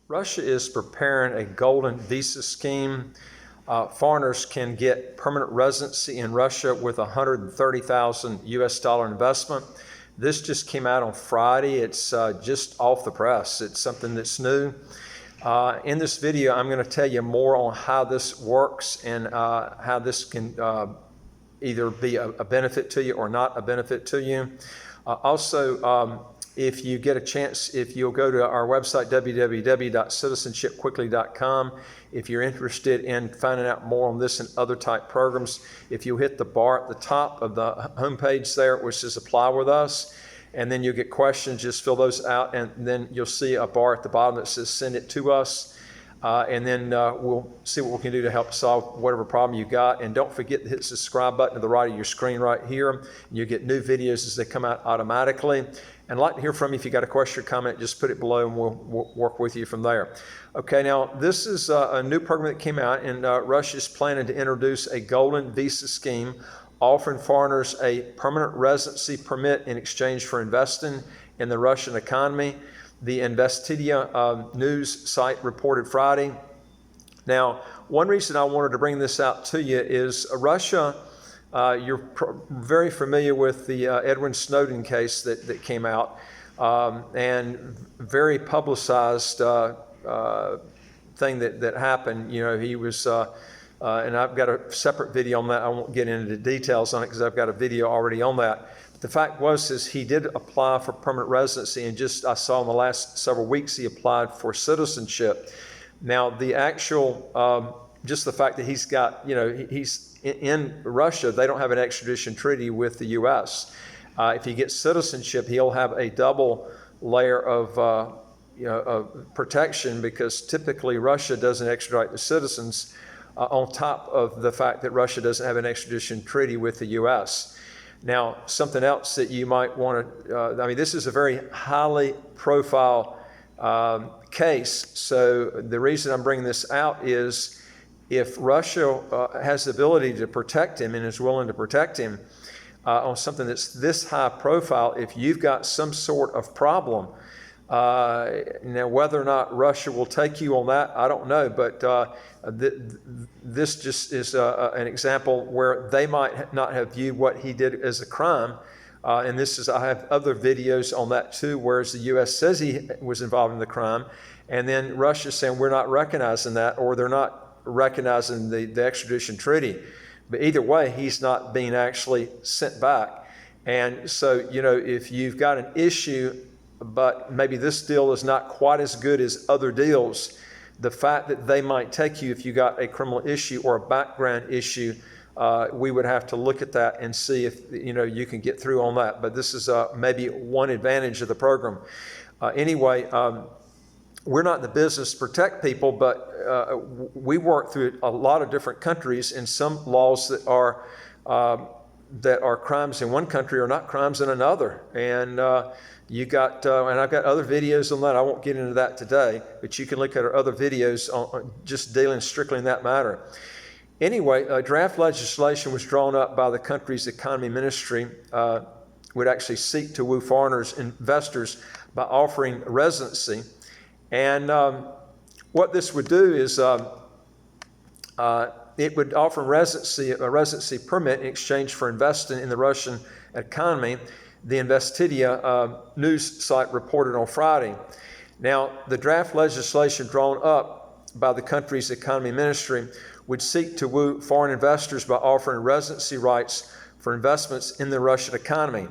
Russia is preparing a golden visa scheme. Foreigners can get permanent residency in Russia with $130,000 US investment. This just came out on Friday. It's just off the press. It's something that's new. In this video, I'm going to tell you more on how this works and how this can either be a benefit to you or not a benefit to you. Also, if you get a chance, if you'll go to our website, www.citizenshipquickly.com, if you're interested in finding out more on this and other type programs, if you hit the bar at the top of the homepage there, which says Apply With Us, and then you'll get questions, just fill those out, and then you'll see a bar at the bottom that says Send It To Us. And then we'll see what we can do to help solve whatever problem you got. And don't forget to hit the subscribe button to the right of your screen right here. You get new videos as they come out automatically. And I'd like to hear from you. If you got a question or comment, just put it below and we'll work with you from there. Okay, now this is a new program that came out, and Russia's planning to introduce a golden visa scheme offering foreigners a permanent residency permit in exchange for investing in the Russian economy. The Investidia news site reported Friday. Now, one reason I wanted to bring this out to you is Russia, you're very familiar with the Edward Snowden case that came out, and very publicized thing that happened. You know, he was, and I've got a separate video on that. I won't get into the details on it because I've got a video already on that. The fact is he did apply for permanent residency, and I saw in the last several weeks he applied for citizenship. Now, the actual, just the fact that he's got, you know, he's in Russia, they don't have an extradition treaty with the U.S. If he gets citizenship, he'll have a double layer of, of protection, because typically Russia doesn't extradite the citizens on top of the fact that Russia doesn't have an extradition treaty with the U.S. Now, something else that you might want to, I mean, this is a very highly profile case. So the reason I'm bringing this out is if Russia has the ability to protect him and is willing to protect him on something that's this high profile, if you've got some sort of problem, now whether or not Russia will take you on that, I don't know, but this just is an example where they might not have viewed what he did as a crime. And this is, I have other videos on that too, whereas the U.S. says he was involved in the crime, and then Russia's saying we're not recognizing that, or they're not recognizing the extradition treaty. But either way, he's not being actually sent back. And so, you know, if you've got an issue, but maybe this deal is not quite as good as other deals, the fact that they might take you if you got a criminal issue or a background issue, we would have to look at that and see if, you know, you can get through on that. But this is maybe one advantage of the program. Anyway, we're not in the business to protect people, but we work through a lot of different countries, and some laws that are crimes in one country are not crimes in another. And you got, and I've got other videos on that. I won't get into that today, but you can look at our other videos on just dealing strictly in that matter. Anyway, draft legislation was drawn up by the country's economy ministry, would actually seek to woo foreigners, investors, by offering residency. And what this would do is it would offer a residency permit in exchange for investing in the Russian economy. The Investidia news site reported on Friday. Now, the draft legislation drawn up by the country's economy ministry would seek to woo foreign investors by offering residency rights for investments in the Russian economy.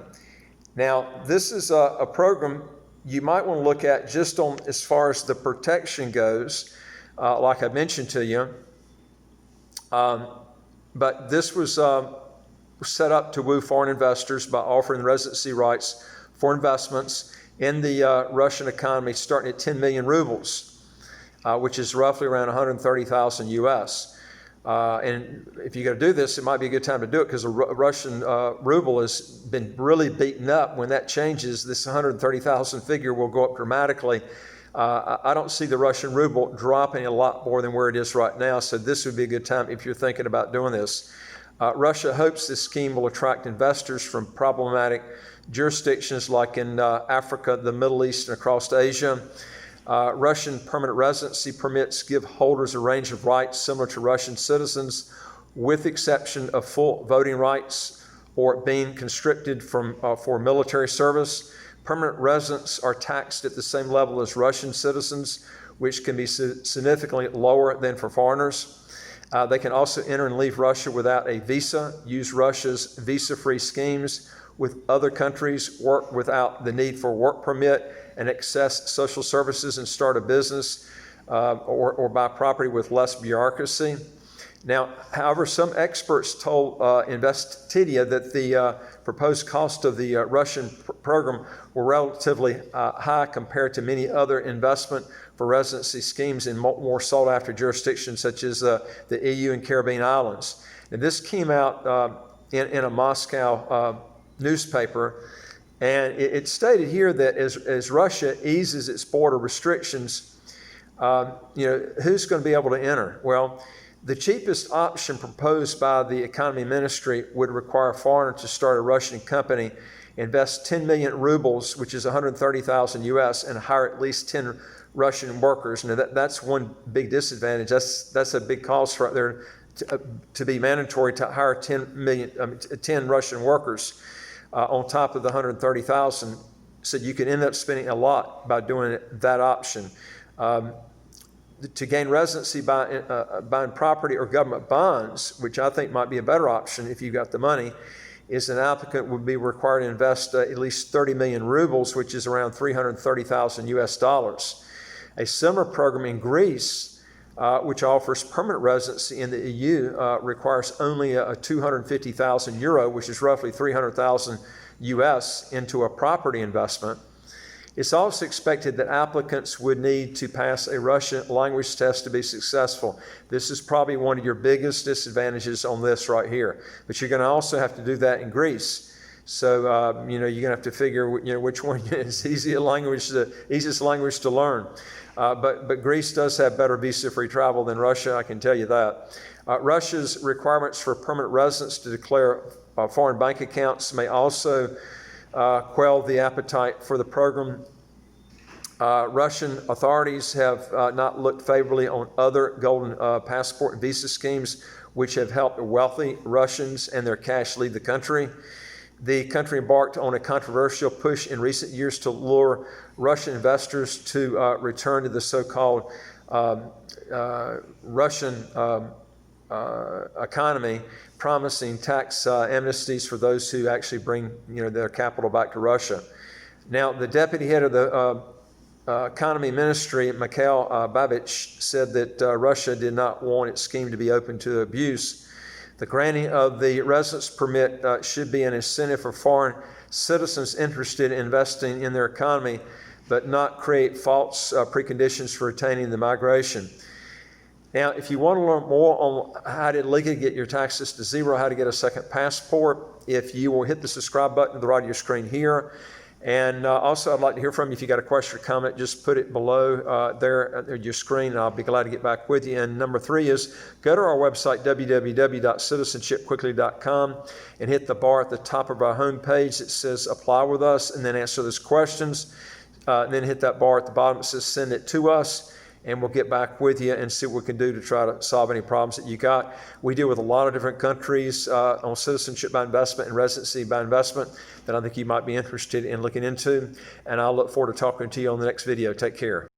Now, this is a program you might want to look at just on as far as the protection goes, like I mentioned to you. But this was set up to woo foreign investors by offering residency rights for investments in the Russian economy starting at 10 million rubles, which is roughly around 130,000 US. And if you're going to do this, it might be a good time to do it because the Russian ruble has been really beaten up. When that changes, this 130,000 figure will go up dramatically. I don't see the Russian ruble dropping a lot more than where it is right now, so this would be a good time if you're thinking about doing this. Russia hopes this scheme will attract investors from problematic jurisdictions like in Africa, the Middle East, and across Asia. Russian permanent residency permits give holders a range of rights similar to Russian citizens, with exception of full voting rights or being conscripted for military service. Permanent residents are taxed at the same level as Russian citizens, which can be significantly lower than for foreigners. They can also enter and leave Russia without a visa, use Russia's visa-free schemes with other countries, work without the need for a work permit, and access social services and start a business or buy property with less bureaucracy. Now, however, some experts told Investopedia that the proposed cost of the Russian program were relatively high compared to many other investment for residency schemes in more sought-after jurisdictions such as the EU and Caribbean islands. And this came out in a Moscow newspaper, and it stated here that as Russia eases its border restrictions, who's going to be able to enter? Well, the cheapest option proposed by the economy ministry would require a foreigner to start a Russian company, invest 10 million rubles, which is 130,000 US, and hire at least 10 Russian workers. Now that's one big disadvantage. That's a big cost right there to be mandatory to hire 10 Russian workers on top of the 130,000. So you could end up spending a lot by doing that option. To gain residency by buying property or government bonds, which I think might be a better option if you've got the money, is an applicant would be required to invest at least 30 million rubles, which is around 330,000 US dollars. A similar program in Greece, which offers permanent residency in the EU, requires only a 250,000 euro, which is roughly 300,000 US, into a property investment. It's also expected that applicants would need to pass a Russian language test to be successful. This is probably one of your biggest disadvantages on this right here. But you're going to also have to do that in Greece. So, you're going to have to figure, which one is the easiest language to learn. But Greece does have better visa-free travel than Russia, I can tell you that. Russia's requirements for permanent residents to declare foreign bank accounts may also quell the appetite for the program. Russian authorities have not looked favorably on other golden passport and visa schemes which have helped wealthy Russians and their cash leave the country. The country embarked on a controversial push in recent years to lure Russian investors to return to the so-called Russian economy, promising tax amnesties for those who actually bring their capital back to Russia. Now, the deputy head of the economy ministry, Mikhail Babich, said that Russia did not want its scheme to be open to abuse. The granting of the residence permit should be an incentive for foreign citizens interested in investing in their economy, but not create false preconditions for retaining the migration. Now, if you want to learn more on how to legally get your taxes to zero, how to get a second passport, if you will hit the subscribe button to the right of your screen here. And also, I'd like to hear from you. If you got a question or comment, just put it below there at your screen, and I'll be glad to get back with you. And number 3 is go to our website, www.citizenshipquickly.com, and hit the bar at the top of our homepage that says Apply with Us, and then answer those questions. And then hit that bar at the bottom that says Send it to us, and we'll get back with you and see what we can do to try to solve any problems that you got. We deal with a lot of different countries on citizenship by investment and residency by investment that I think you might be interested in looking into. And I'll look forward to talking to you on the next video. Take care.